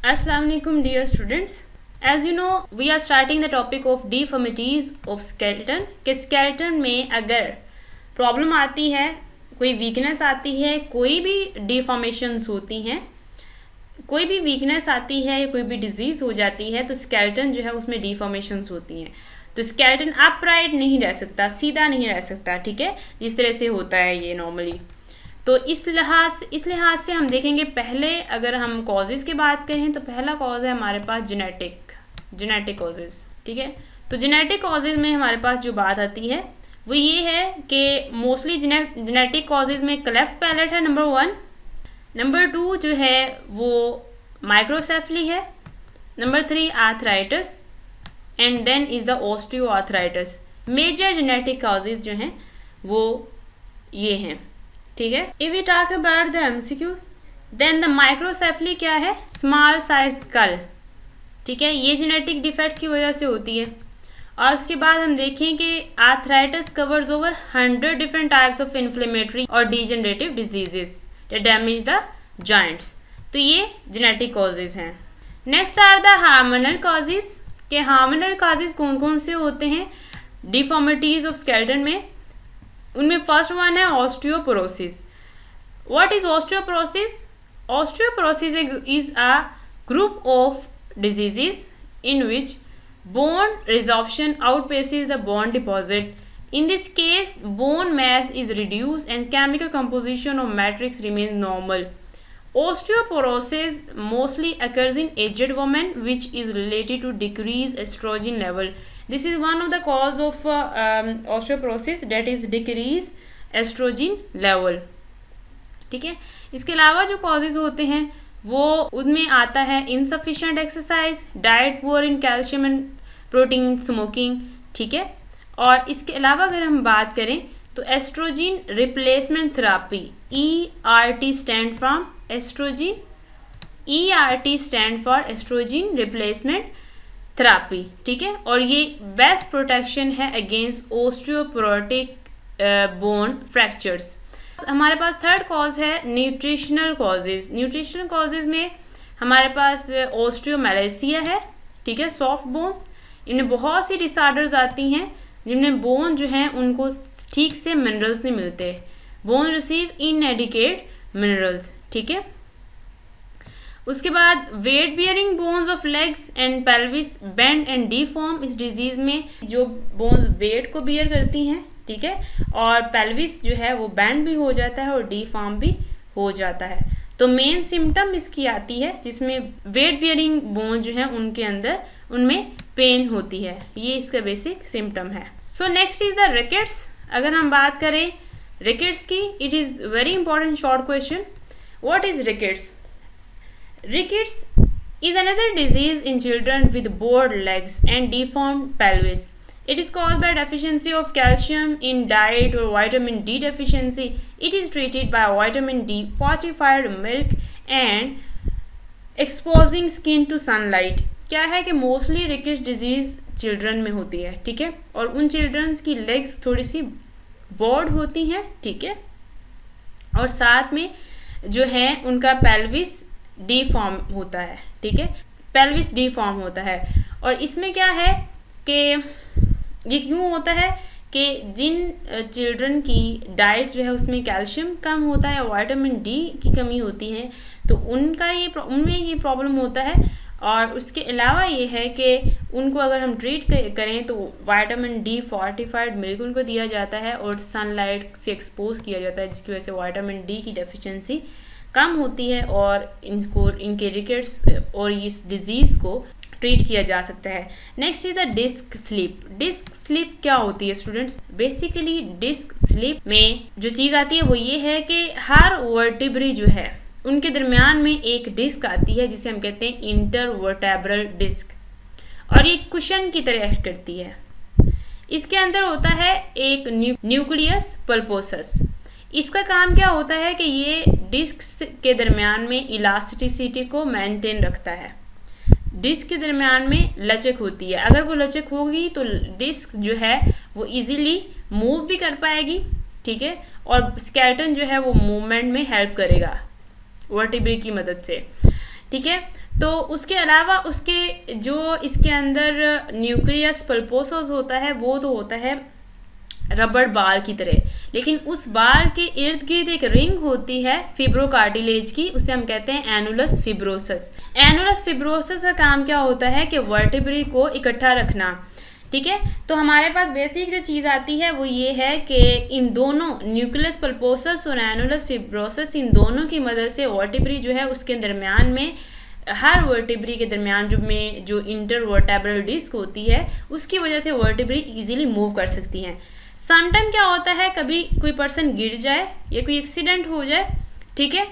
Assalamu alaikum dear students. As you know, we are starting the topic of deformities of skeleton. कि skeleton में अगर problem आती है, कोई वीकनेस आती है, कोई भी डिफॉर्मेशंस होती हैं, कोई भी वीकनेस आती है, कोई भी डिजीज़ हो जाती है, तो skeleton जो है उसमें डिफॉर्मेशंस होती हैं. तो skeleton अपराइट नहीं रह सकता, सीधा नहीं रह सकता, ठीक है, जिस तरह से होता है ये नॉर्मली. तो इस लिहाज से हम देखेंगे. पहले अगर हम कॉजेज़ की बात करें तो पहला कॉज है हमारे पास जेनेटिक कॉजेज़, ठीक है. तो जेनेटिक कॉजेज़ में हमारे पास जो बात आती है वो ये है कि मोस्टली जेनेटिक कॉजेज़ में क्लेफ्ट पैलेट है नंबर 1. नंबर 2 जो है वो माइक्रोसेफली है. Number 3 arthritis and then is the osteoarthritis. Major genetic causes जो हैं वो ये हैं, ठीक है. If we talk about the MCQs then the microcephaly क्या है, स्मॉल साइज स्कल, ठीक है, ये जेनेटिक डिफेक्ट की वजह से होती है. और उसके बाद हम देखें कि arthritis covers over 100 different types of inflammatory और degenerative diseases that damage the joints. तो ये जेनेटिक कॉजेज हैं. Next are the hormonal causes. के हार्मोनल कॉजेज कौन कौन से होते हैं डिफॉर्मिटीज ऑफ स्केलेटन में. उनमें फर्स्ट वन है osteoporosis. What is osteoporosis? Osteoporosis is a group of diseases in which bone resorption outpaces the bone deposit. In this case, bone mass is reduced and chemical composition of matrix remains normal. Osteoporosis mostly occurs in aged women, which is related to decreased estrogen level. This is one of the cause of osteoporosis, that is decreased estrogen level. ठीक है. इसके अलावा जो causes होते हैं वो उनमें आता है insufficient exercise, diet poor in calcium and protein, smoking, ठीक है. और इसके अलावा अगर हम बात करें तो oestrogen replacement therapy, ERT stand from oestrogen, ERT stand for oestrogen replacement therapy, ठीक है. और ये बेस्ट प्रोटेक्शन है अगेंस्ट ओस्टियोपोरोटिक बोन फ्रैक्चर्स. हमारे पास थर्ड कॉज है न्यूट्रिशनल कॉजेज. न्यूट्रिशनल कॉजेज में हमारे पास ऑस्टियोमैलेसिया है, ठीक है, सॉफ्ट बोन्स. इनमें बहुत सी डिसऑर्डर्स आती हैं जिनमें बोन जो हैं उनको ठीक से मिनरल्स नहीं मिलते. बोन रिसीव इनएडिकेट मिनरल्स, ठीक है. उसके बाद weight bearing bones of legs and pelvis bend and deform. इस डिजीज में जो बोन्स वेट को बियर करती हैं, ठीक है, और पेल्विस जो है वो बैंड भी हो जाता है और डीफॉर्म भी हो जाता है. तो मेन सिम्टम इसकी आती है जिसमें वेट बियरिंग बोन जो है उनके अंदर उनमें पेन होती है. ये इसका बेसिक सिम्टम है. So next is the rickets. अगर हम बात करें रिकेट्स की, it is very important short question. What is rickets? Rickets is another disease in children with bowed legs and deformed pelvis. It is caused by deficiency of calcium in diet or vitamin D deficiency. It is treated by vitamin D fortified milk and exposing skin to sunlight. क्या है कि mostly rickets disease children में होती है, ठीक है, और उन चिल्ड्रंस की लेग्स थोड़ी सी बॉड होती हैं, ठीक है, और साथ में जो है उनका पेल्विस डीफॉर्म होता है, ठीक है, पेल्विस डीफॉर्म होता है. और इसमें क्या है कि ये क्यों होता है कि जिन चिल्ड्रन की डाइट जो है उसमें कैल्शियम कम होता है, विटामिन डी की कमी होती है, तो उनमें ये प्रॉब्लम होता है. और उसके अलावा ये है कि उनको अगर हम ट्रीट करें तो विटामिन डी फोर्टिफाइड मिल्क उनको दिया जाता है और सनलाइट से एक्सपोज किया जाता है, जिसकी वजह से विटामिन डी की डेफिशिएंसी कम होती है और इनके रिकेट्स और इस डिजीज़ को ट्रीट किया जा सकता है. Next is the disc slip. Disc slip क्या होती है स्टूडेंट्स? बेसिकली डिस्क स्लीप में जो चीज़ आती है वो ये है कि हर वर्टिब्री जो है उनके दरमियान में एक डिस्क आती है जिसे हम कहते हैं इंटरवर्टेब्रल डिस्क, और ये कुशन की तरह एक्ट करती है. इसके अंदर होता है एक न्यूक्लियस पल्पोसस. इसका काम क्या होता है कि ये डिस्क के दरमियान में इलास्टिसिटी को मेंटेन रखता है. डिस्क के दरमियान में लचक होती है. अगर वो लचक होगी तो डिस्क जो है वो इजीली मूव भी कर पाएगी, ठीक है, और स्केलेटन जो है वो मूवमेंट में हेल्प करेगा वर्टिब्रे की मदद से, ठीक है। तो उसके अलावा उसके जो इसके अंदर न्यूक्लियस पल्पोसस होता है वो तो होता है रबड़ बाल की तरह, लेकिन उस बाल के इर्द गिर्द एक रिंग होती है फिब्रोकार्टिलेज की, उसे हम कहते हैं एनुलस फिब्रोसस। एनुलस फिब्रोसस का काम क्या होता है कि वर्टिब्री को इकट्ठा रखना, ठीक है। तो हमारे पास बेसिक जो चीज़ आती है वो ये है कि इन दोनों न्यूक्लियस पल्पोसस और एनुलस फिब्रोसस, इन दोनों की मदद से वर्टिब्री जो है उसके दरमियान में, हर वर्टिब्री के दरमियान जो इंटरवर्टेब्रल डिस्क होती है उसकी वजह से वर्टिब्री इजीली मूव कर सकती हैं। समटाइम क्या होता है, कभी कोई पर्सन गिर जाए या कोई एक्सीडेंट हो जाए, ठीक है,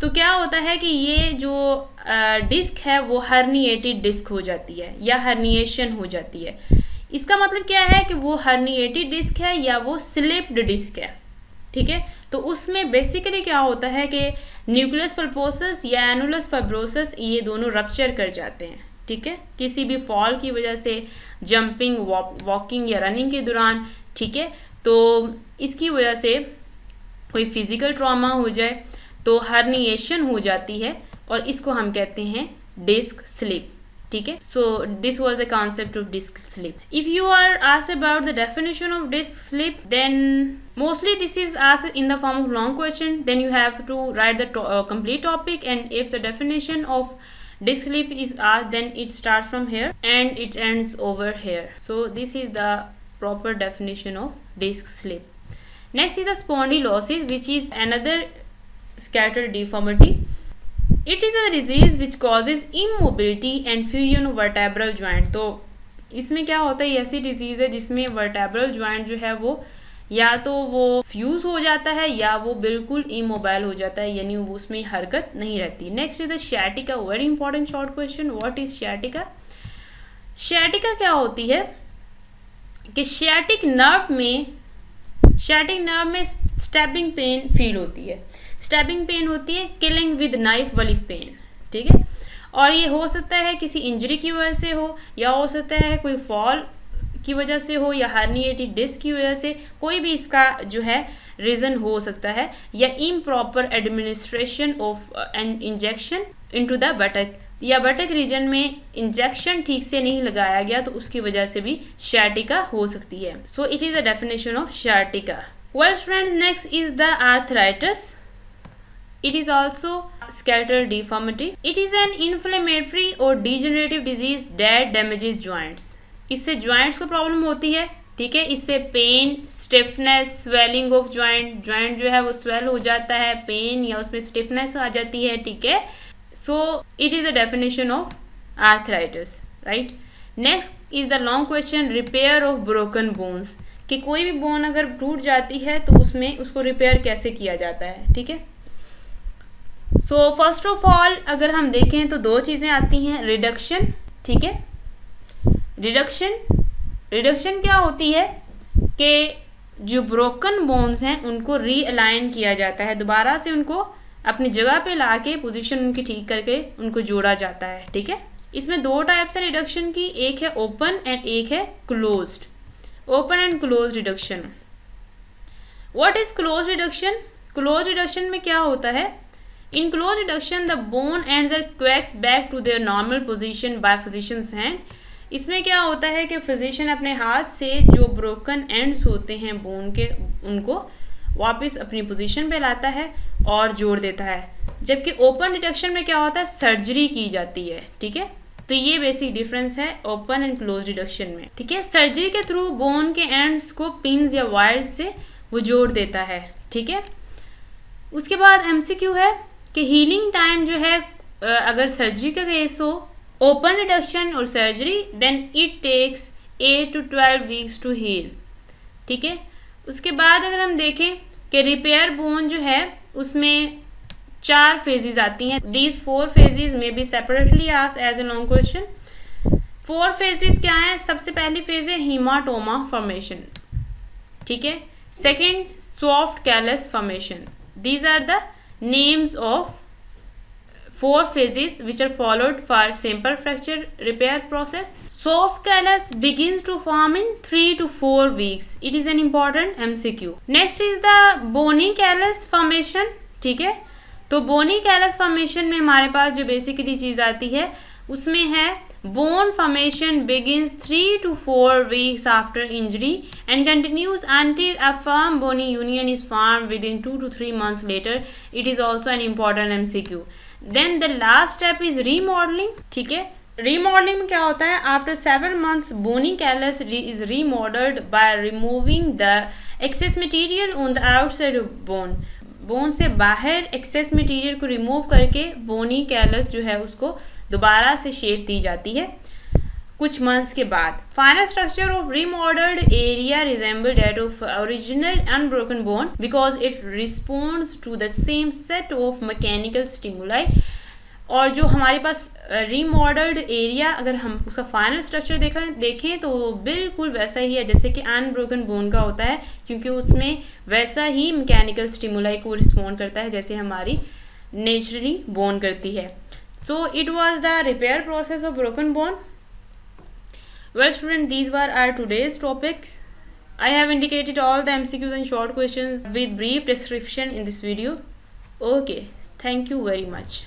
तो क्या होता है कि ये जो डिस्क है वो हर्निएटेड डिस्क हो जाती है या हर्निएशन हो जाती है। इसका मतलब क्या है कि वो हर्निएटेड डिस्क है या वो स्लिप्ड डिस्क है, ठीक है। तो उसमें बेसिकली क्या होता है कि न्यूक्लियस पल्पोसस या एनुलस फाइब्रोसस ये दोनों रप्चर कर जाते हैं, ठीक है, किसी भी फॉल की वजह से, जंपिंग, वॉकिंग या रनिंग के दौरान, ठीक है। तो इसकी वजह से कोई फिजिकल ट्रॉमा हो जाए तो हर्निएशन हो जाती है और इसको हम कहते हैं डिस्क स्लिप, ठीक है। So this was the concept of disc slip. If you are asked about the definition of disc slip, then mostly this is asked in the form of long question, then you have to write the complete topic, and if the definition of disk slip is asked, then it starts from here and it ends over here. So this is the proper definition of disk slip. Next is the spondylosis, which is another skeletal deformity. It is a disease which causes immobility and fusion of vertebral joint. तो इसमें क्या होता है, ऐसी disease है जिसमें vertebral joint जो है वो या तो वो फ्यूज हो जाता है या वो बिल्कुल इमोबाइल हो जाता है, यानी उसमें हरकत नहीं रहती। Next is the sciatica, very important short question, what is sciatica? sciatica क्या होती है कि sciatic nerve में स्टैबिंग पेन फील होती है। स्टैबिंग पेन होती है किलिंग विद नाइफ वाली पेन, ठीक है। और ये हो सकता है किसी इंजरी की वजह से हो, या हो सकता है कोई फॉल की वजह से हो, या हर्निएटेड डिस्क की वजह से, कोई भी इसका जो है रीज़न हो सकता है, या improper administration of an injection into the buttock, या बटक रीजन में इंजेक्शन ठीक से नहीं लगाया गया तो उसकी वजह से भी sciatica हो सकती है। So it is the definition of sciatica. Well friends, next is the arthritis. It is also skeletal deformity. It is an inflammatory or degenerative disease that damages joints. इससे joints को प्रॉब्लम होती है, ठीक है। इससे pain, stiffness, swelling of joint जो है वो स्वेल हो जाता है, पेन या उसमें स्टिफनेस आ जाती है, ठीक है। So it is the definition of arthritis, right. Next is the long question, repair of broken bones, कि कोई भी बोन अगर टूट जाती है तो उसमें उसको रिपेयर कैसे किया जाता है, ठीक है। सो फर्स्ट ऑफ ऑल अगर हम देखें तो दो चीज़ें आती हैं, रिडक्शन, ठीक है। रिडक्शन क्या होती है कि जो ब्रोकन बोन्स हैं उनको रीअलाइन किया जाता है, दोबारा से उनको अपनी जगह पे लाके पोजीशन उनकी ठीक करके उनको जोड़ा जाता है, ठीक है। इसमें दो टाइप्स है रिडक्शन की, एक है ओपन एंड एक है closed. Open and close reduction. What is close reduction? Close reduction में क्या होता है, in close reduction the bone ends are coaxed back to their normal position by physician's hand. इसमें क्या होता है कि फिजिशियन अपने हाथ से जो ब्रोकन एंड्स होते हैं बोन के उनको वापस अपनी पोजीशन पे लाता है और जोड़ देता है, जबकि ओपन रिडक्शन में क्या होता है, सर्जरी की जाती है, ठीक है। तो ये बेसिक डिफरेंस है ओपन एंड क्लोज रिडक्शन में, ठीक है। सर्जरी के थ्रू बोन के एंड्स को पिन्स या वायर्स से वो जोड़ देता है, ठीक है। उसके बाद एमसीक्यू है कि हीलिंग टाइम जो है अगर सर्जरी का केस हो, ओपन रिडक्शन और surgery, then it takes 8 to 12 weeks to heal, ठीक है। उसके बाद अगर हम देखें कि रिपेयर बोन जो है उसमें 4 फेजेस आती हैं। दीज 4 फेजेस में be separately asked as a long question. 4 phases क्या हैं? सबसे पहली फेज है हीमाटोमा फॉर्मेशन, ठीक है। Second, soft callus formation. These are the names of 4 phases which are followed for simple fracture repair process. Soft callus begins to form in 3 to 4 weeks. It is an important MCQ. Next is the bony callus formation, ठीक है। तो बोनी callus formation में हमारे पास जो basically चीज़ आती है उसमें है bone formation begins 3 to 4 weeks after injury and continues until a firm bony union is formed within 2 to 3 months later. It is also an important MCQ. Then the last step is remodeling. ठीक है, remodeling में क्या होता है? After 7 months bony callus is remodeled by removing the excess material on the outside of bone. Bone से बाहर access material को remove करके बोनी कैलस जो है उसको दोबारा से शेप दी जाती है कुछ मंथ्स के बाद. Final structure of remodelled area resemble that of original unbroken bone because it responds to the same set of mechanical stimuli. और जो हमारे पास रीमॉडल्ड एरिया अगर हम उसका फाइनल स्ट्रक्चर देखें तो बिल्कुल वैसा ही है जैसे कि अनब्रोकन बोन का होता है, क्योंकि उसमें वैसा ही मैकेनिकल स्टिमुलाई को रिस्पॉन्ड करता है जैसे हमारी नेचुरली बोन करती है. So it was the repair process of broken bone. Well students, these were our today's topics. I have indicated all the MCQs and short questions with brief description in this video. Okay, thank you very much.